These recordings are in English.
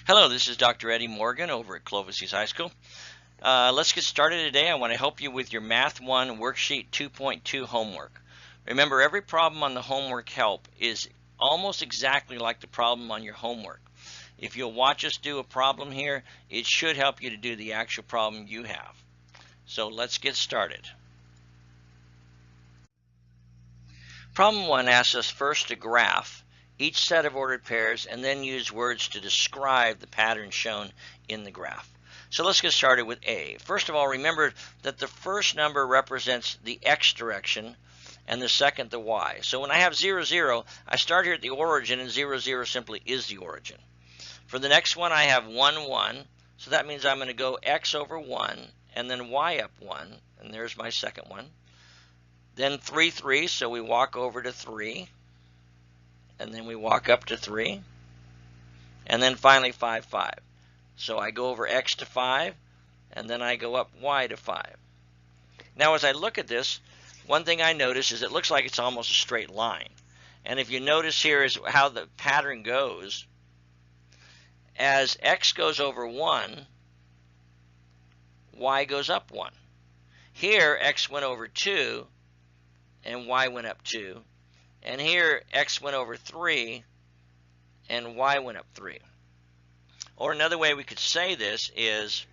Hello, this is Dr. Eddie Morgan over at Clovis East High School. Let's get started today. I want to help you with your Math 1 Worksheet 2.2 homework. Remember, every problem on the homework help is almost exactly like the problem on your homework. If you'll watch us do a problem here, it should help you to do the actual problem you have. So let's get started. Problem 1 asks us first to graph each set of ordered pairs and then use words to describe the pattern shown in the graph. So let's get started with A. First of all, remember that the first number represents the x direction and the second the y. So when I have 0, 0, I start here at the origin, and 0, 0 simply is the origin. For the next one, I have 1, 1. So that means I'm going to go x over 1 and then y up 1. And there's my second one. Then 3, 3, so we walk over to 3. And then we walk up to 3. And then finally 5, 5. So I go over x to 5, and then I go up y to 5. Now as I look at this, one thing I notice is it looks like it's almost a straight line. And if you notice here is how the pattern goes. As x goes over 1, y goes up 1. Here x went over 2, and y went up 2. And here x went over 3, and y went up 3. Or another way we could say this is,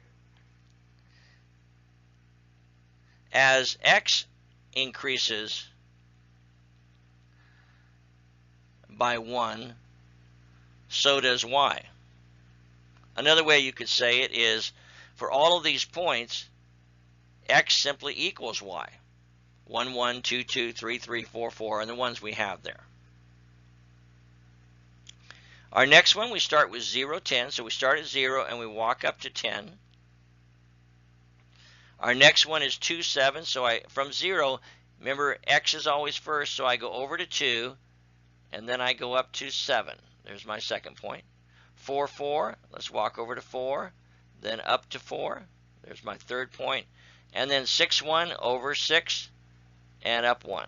as x increases by 1, so does y. Another way you could say it is, for all of these points, x simply equals y. 1, 1, 2, 2, 3, 3, 4, 4, and the ones we have there. Our next one, we start with 0, 10. So we start at 0 and we walk up to 10. Our next one is 2, 7. So from 0, remember x is always first, so I go over to 2, and then I go up to 7. There's my second point. 4, 4. Let's walk over to 4, then up to 4. There's my third point. And then 6, 1 over 6. And up 1.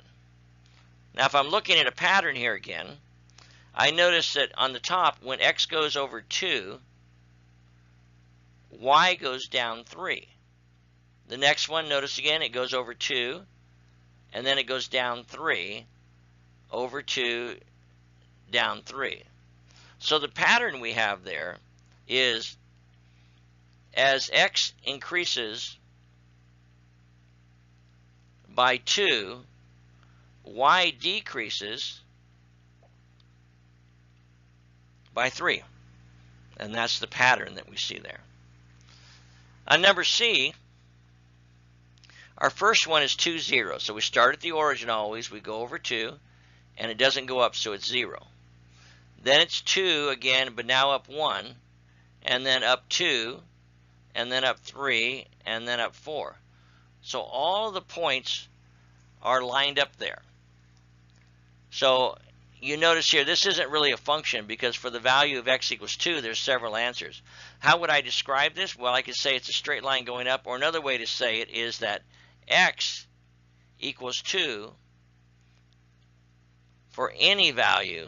Now if I'm looking at a pattern here again, I notice that on the top, when x goes over 2, y goes down 3. The next one, notice again, it goes over 2, and then it goes down 3, over 2, down 3. So the pattern we have there is, as x increases by 2, y decreases by 3. And that's the pattern that we see there. On number C, our first one is 2, 0. So we start at the origin always. We go over 2, and it doesn't go up, so it's 0. Then it's 2 again, but now up 1, and then up 2, and then up 3, and then up 4. So all of the points are lined up there. So you notice here, this isn't really a function because for the value of x equals 2, there's several answers. How would I describe this? Well, I could say it's a straight line going up, or another way to say it is that x equals 2 for any value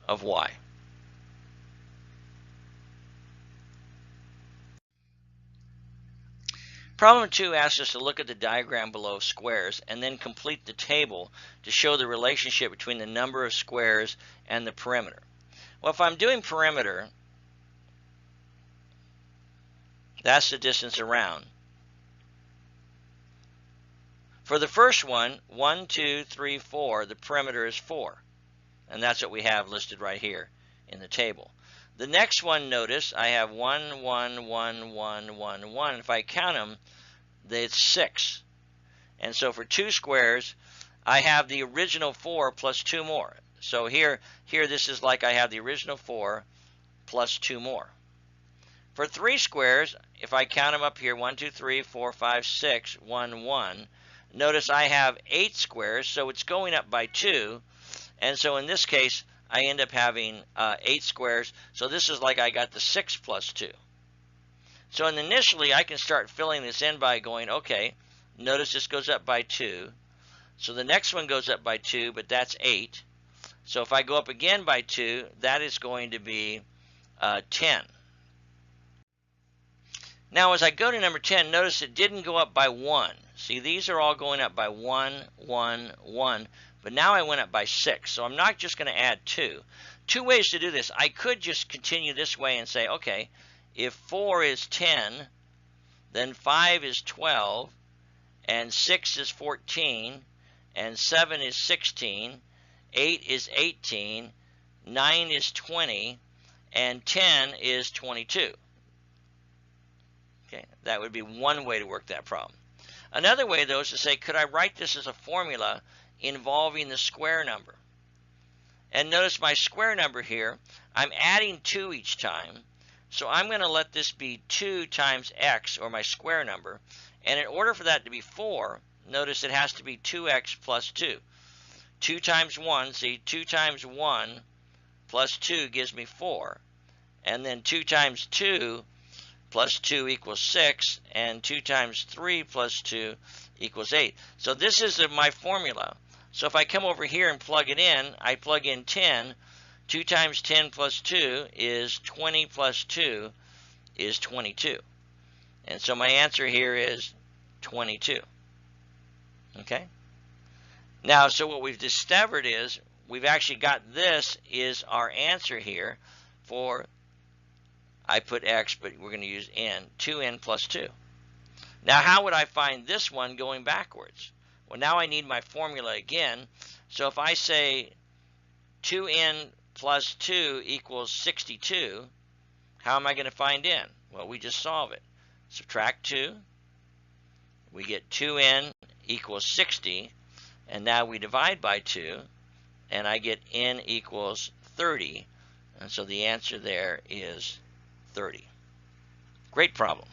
of y. Problem 2 asks us to look at the diagram below of squares and then complete the table to show the relationship between the number of squares and the perimeter. Well, if I'm doing perimeter, that's the distance around. For the first one, 1, 2, 3, 4, the perimeter is 4. And that's what we have listed right here in the table. The next one, notice, I have 1, 1, 1, 1, 1, 1. If I count them, it's 6. And so for 2 squares, I have the original 4 plus 2 more. So here this is like I have the original 4 plus 2 more. For 3 squares, if I count them up here, 1, 2, 3, 4, 5, 6, 1, 1, notice I have 8 squares, so it's going up by 2. And so in this case, I end up having 8 squares. So this is like I got the 6 plus 2. So initially, I can start filling this in by going, okay, notice this goes up by 2. So the next one goes up by 2, but that's 8. So if I go up again by 2, that is going to be 10. Now as I go to number 10, notice it didn't go up by 1. See, these are all going up by 1, 1, 1, but now I went up by 6, so I'm not just going to add 2. Two ways to do this. I could just continue this way and say, okay, if 4 is 10, then 5 is 12, and 6 is 14, and 7 is 16, 8 is 18, 9 is 20, and 10 is 22. Okay, that would be one way to work that problem. Another way, though, is to say, could I write this as a formula involving the square number? And notice my square number here, I'm adding 2 each time, so I'm going to let this be 2 times x, or my square number. And in order for that to be 4, notice it has to be 2x plus 2. 2 times 1, see, 2 times 1 plus 2 gives me 4. And then 2 times 2 plus 2 equals 6, and 2 times 3 plus 2 equals 8. So this is my formula. So if I come over here and plug it in, I plug in 10. 2 times 10 plus 2 is 20 plus 2 is 22. And so my answer here is 22. Okay? Now, so what we've discovered is we've actually got this is our answer here for, I put x, but we're going to use n, 2n plus 2. Now, how would I find this one going backwards? Well, now I need my formula again. So if I say 2n plus 2 equals 62, how am I going to find n? Well, we just solve it. Subtract 2. We get 2n equals 60. And now we divide by 2. And I get n equals 30. And so the answer there is 30. Great problem.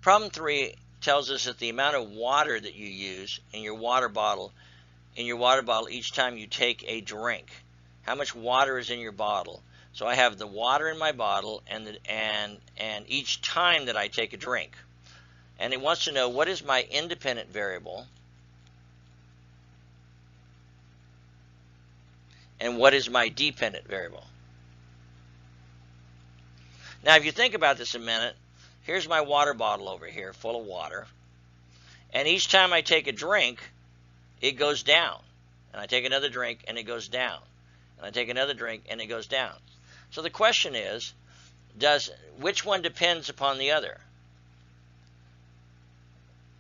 Problem 3 tells us that the amount of water that you use in your water bottle each time you take a drink. How much water is in your bottle? So I have the water in my bottle and each time that I take a drink. And it wants to know what is my independent variable and what is my dependent variable. Now if you think about this a minute, here's my water bottle over here full of water. And each time I take a drink, it goes down. And I take another drink and it goes down. And I take another drink and it goes down. So the question is, which one depends upon the other?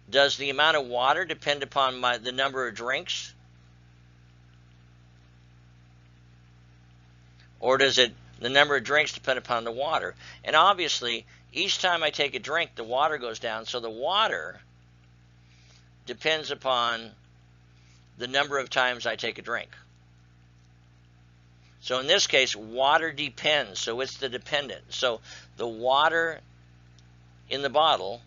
Does the amount of water depend upon the number of drinks? Or does the number of drinks depend upon the water? And obviously, each time I take a drink, the water goes down. So the water depends upon the number of times I take a drink. So in this case, water depends. So it's the dependent. So the water in the bottle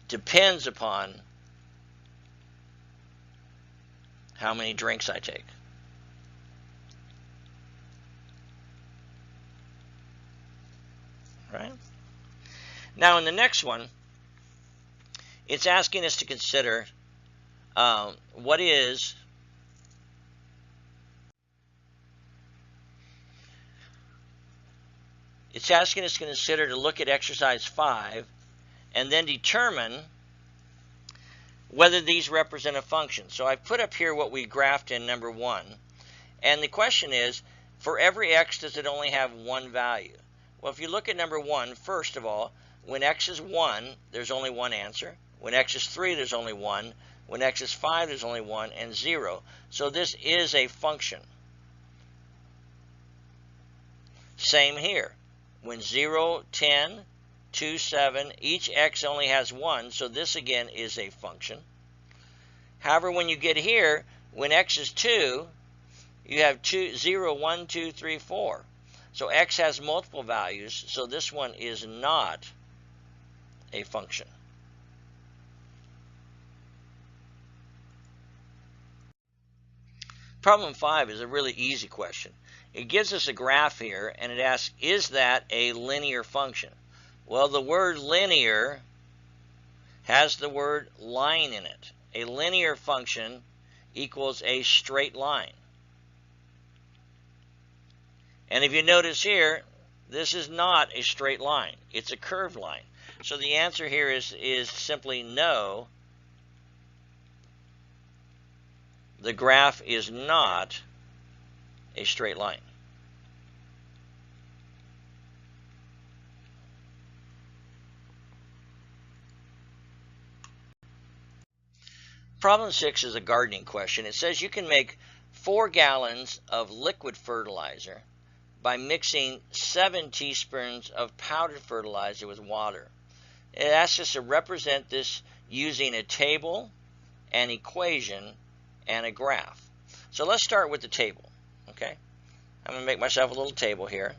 depends upon how many drinks I take. Right? Now in the next one, it's asking us to consider it's asking us to consider to look at exercise 5 and then determine whether these represent a function. So I've put up here what we graphed in number 1. And the question is, for every x, does it only have one value? Well, if you look at number 1, first of all, when x is 1, there's only one answer. When x is 3, there's only 1. When x is 5, there's only 1, and 0. So this is a function. Same here. When 0, 10, 2, 7, each x only has 1, so this again is a function. However, when you get here, when x is 2, you have 0, 1, 2, 3, 4. So x has multiple values, so this one is not a function. Problem 5 is a really easy question. It gives us a graph here, and it asks, is that a linear function? Well, the word linear has the word line in it. A linear function equals a straight line. And if you notice here, this is not a straight line. It's a curved line. So the answer here is simply no. The graph is not a straight line. Problem 6 is a gardening question. It says you can make 4 gallons of liquid fertilizer by mixing 7 teaspoons of powdered fertilizer with water. It asks us to represent this using a table, an equation, and a graph. So let's start with the table. Okay, I'm going to make myself a little table here,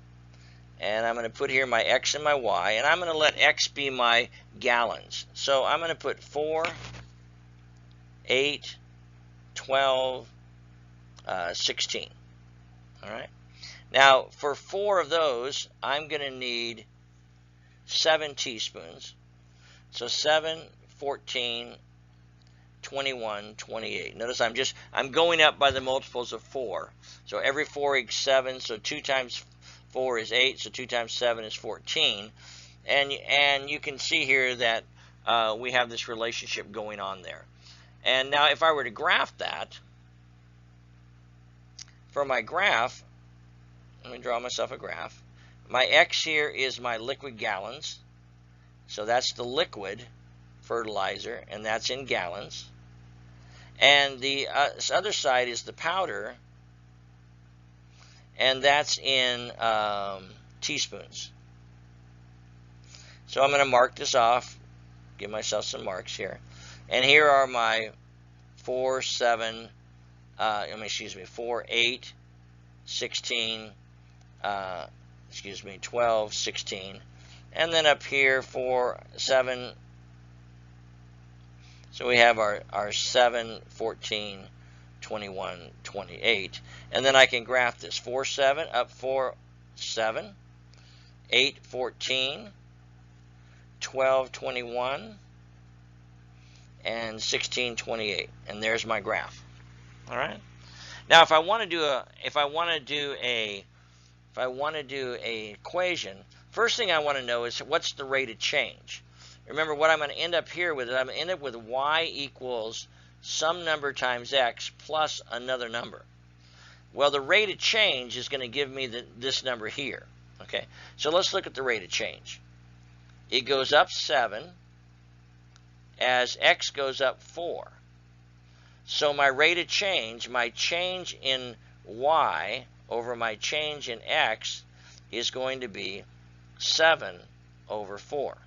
and I'm going to put here my X and my Y, and I'm going to let X be my gallons. So I'm going to put 4, 8, 12, 16. All right. Now, for 4 of those, I'm going to need 7 teaspoons. So 7, 14, 21, 28. Notice I'm going up by the multiples of 4. So every 4 equals 7. So 2 times 4 is 8. So 2 times 7 is 14. And you can see here that we have this relationship going on there. And now if I were to graph that, for my graph, let me draw myself a graph. My X here is my liquid gallons. So that's the liquid fertilizer, and that's in gallons. And the other side is the powder, and that's in teaspoons. So I'm going to mark this off, give myself some marks here. And here are my 4, 7, 4, 8, 16, 12, 16. And then up here 4, 7. So we have our 7, 14, 21, 28. And then I can graph this. 4, 7, up 4, 7, 8, 14, 12, 21, and 16, 28. And there's my graph. All right. Now, if I want to do a equation, first thing I want to know is what's the rate of change. Remember, what I'm going to end up here with is I'm going to end up with y equals some number times x plus another number. Well, the rate of change is going to give me this number here. Okay, so let's look at the rate of change. It goes up 7 as x goes up 4. So my rate of change, my change in y over my change in x, is going to be 7 over 4.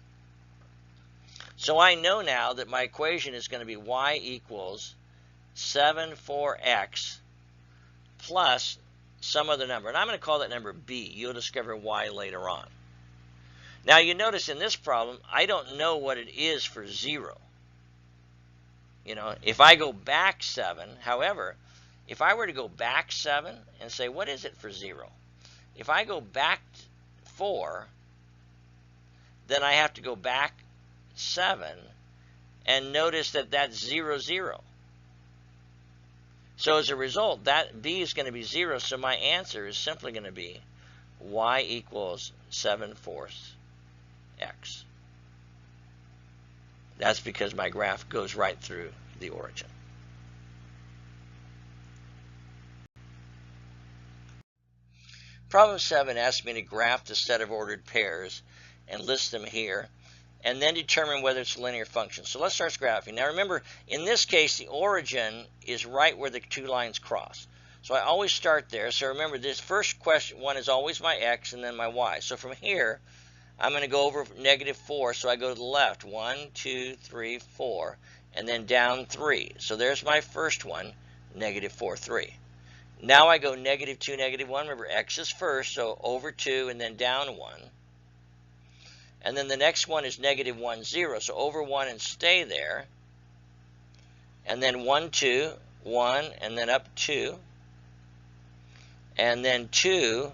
So I know now that my equation is going to be y equals 7 4x plus some other number. And I'm going to call that number b. You'll discover why later on. Now you notice in this problem, I don't know what it is for 0. You know, if I go back 7, however, if I were to go back 7 and say, what is it for 0? If I go back 4, then I have to go back 7 and notice that that's 0, 0. So as a result, that b is going to be 0, so my answer is simply going to be y equals 7 fourths x. That's because my graph goes right through the origin. Problem 7 asks me to graph the set of ordered pairs and list them here, and then determine whether it's a linear function. So let's start graphing. Now remember, in this case, the origin is right where the 2 lines cross. So I always start there. So remember, this first one is always my x and then my y. So from here, I'm going to go over -4, so I go to the left. 1, 2, 3, 4, and then down 3. So there's my first one, -4, 3. Now I go -2, -1. Remember, x is first, so over 2 and then down 1. And then the next one is -1, 0, so over 1 and stay there. And then 1, 2, 1, and then up 2. And then 2,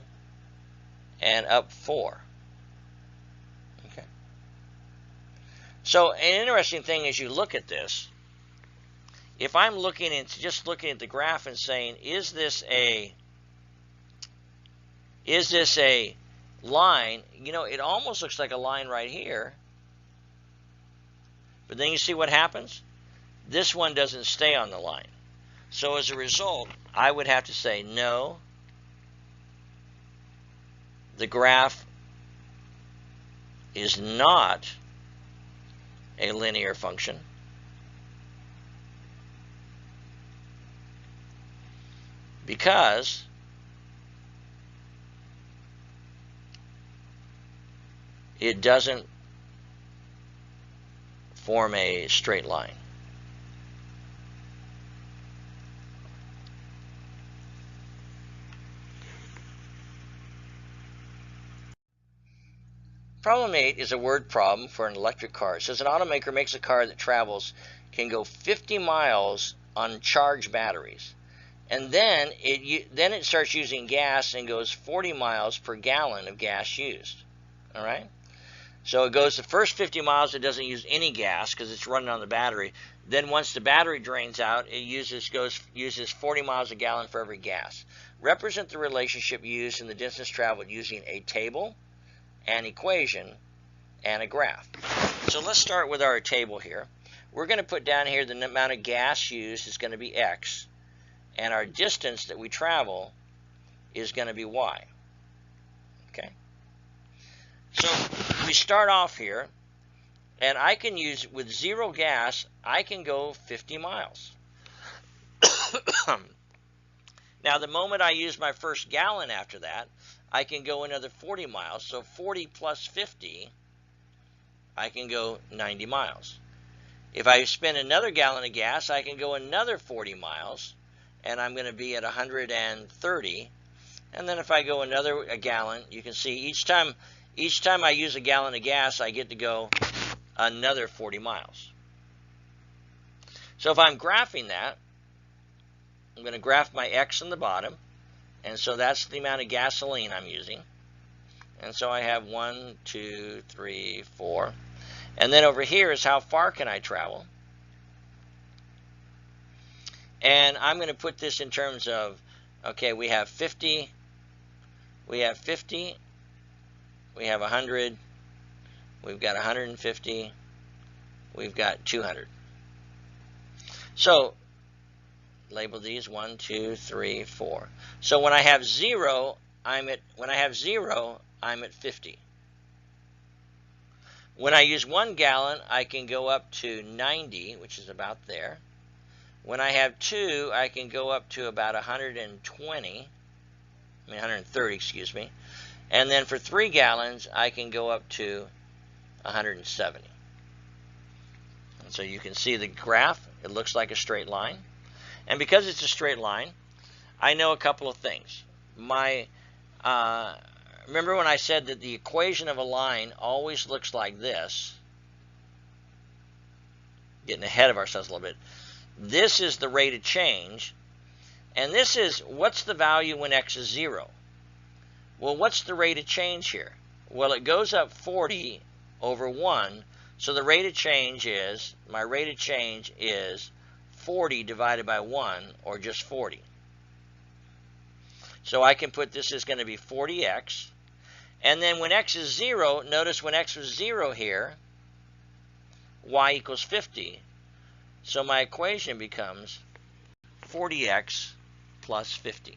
and up 4. So an interesting thing as you look at this, if I'm looking into just looking at the graph and saying, is this a line? You know, it almost looks like a line right here. But then you see what happens? This one doesn't stay on the line. So as a result, I would have to say, no, the graph is not a linear function. Because it doesn't form a straight line. Problem 8 is a word problem for an electric car. It says an automaker makes a car that travels can go 50 miles on charged batteries. And then it starts using gas and goes 40 miles per gallon of gas used. All right? So it goes the first 50 miles, it doesn't use any gas because it's running on the battery. Then once the battery drains out, it uses 40 miles a gallon for every gas. Represent the relationship used in the distance traveled using a table, an equation, and a graph. So let's start with our table here. We're going to put down here the amount of gas used is going to be x, and our distance that we travel is going to be y. Okay? So we start off here, and I can use, with 0 gas, I can go 50 miles. Now, the moment I use my first gallon after that, I can go another 40 miles. So 40 plus 50, I can go 90 miles. If I spend another gallon of gas, I can go another 40 miles, and I'm going to be at 130. And then if I go a gallon, you can see each time I use a gallon of gas, I get to go another 40 miles. So if I'm graphing that, I'm going to graph my x on the bottom, and so that's the amount of gasoline I'm using. And so I have 1, 2, 3, 4. And then over here is how far can I travel. And I'm going to put this in terms of, okay, we have 50, we have 100, we've got 150, we've got 200. So label these 1, 2, 3, 4. So when I have 0, I'm at 50. When I use 1 gallon, I can go up to 90, which is about there. When I have 2, I can go up to about 130, excuse me. And then for 3 gallons, I can go up to 170. And so you can see the graph. It looks like a straight line. And because it's a straight line, I know a couple of things. Remember when I said that the equation of a line always looks like this? Getting ahead of ourselves a little bit. This is the rate of change, and this is what's the value when x is 0. Well, what's the rate of change here? Well, it goes up 40 over 1, so the rate of change is, my rate of change is 40 divided by 1, or just 40. So I can put this as going to be 40x, and then when x is 0, notice when x was 0 here, y equals 50. So my equation becomes 40x plus 50.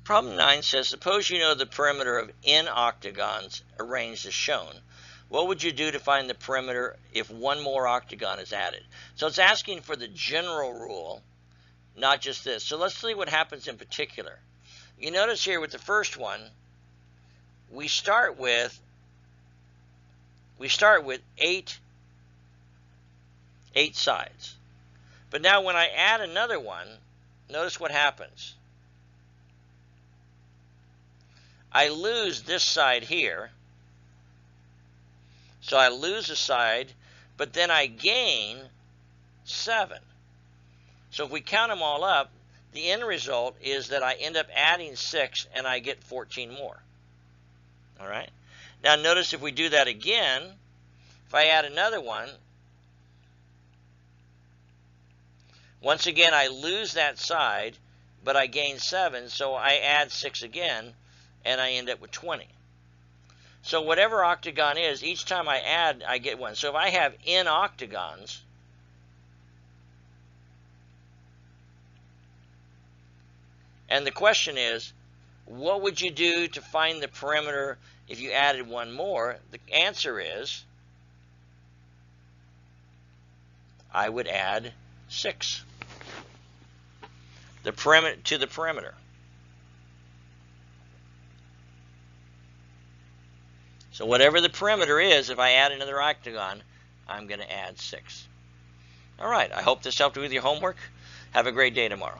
Problem 9 says, suppose you know the perimeter of n octagons arranged as shown. What would you do to find the perimeter if one more octagon is added? So it's asking for the general rule, not just this. So let's see what happens in particular. You notice here with the first one, we start with 8 sides. But now when I add another one, notice what happens. I lose this side here. So I lose a side, but then I gain 7. So if we count them all up, the end result is that I end up adding 6 and I get 14 more. All right. Now notice if we do that again, if I add another one, once again I lose that side, but I gain 7, so I add 6 again, and I end up with 20. So whatever octagon is, each time I add, I get 1. So if I have n octagons, and the question is, what would you do to find the perimeter if you added one more? The answer is, I would add 6 to the perimeter. So whatever the perimeter is, if I add another octagon, I'm going to add 6. All right, I hope this helped you with your homework. Have a great day tomorrow.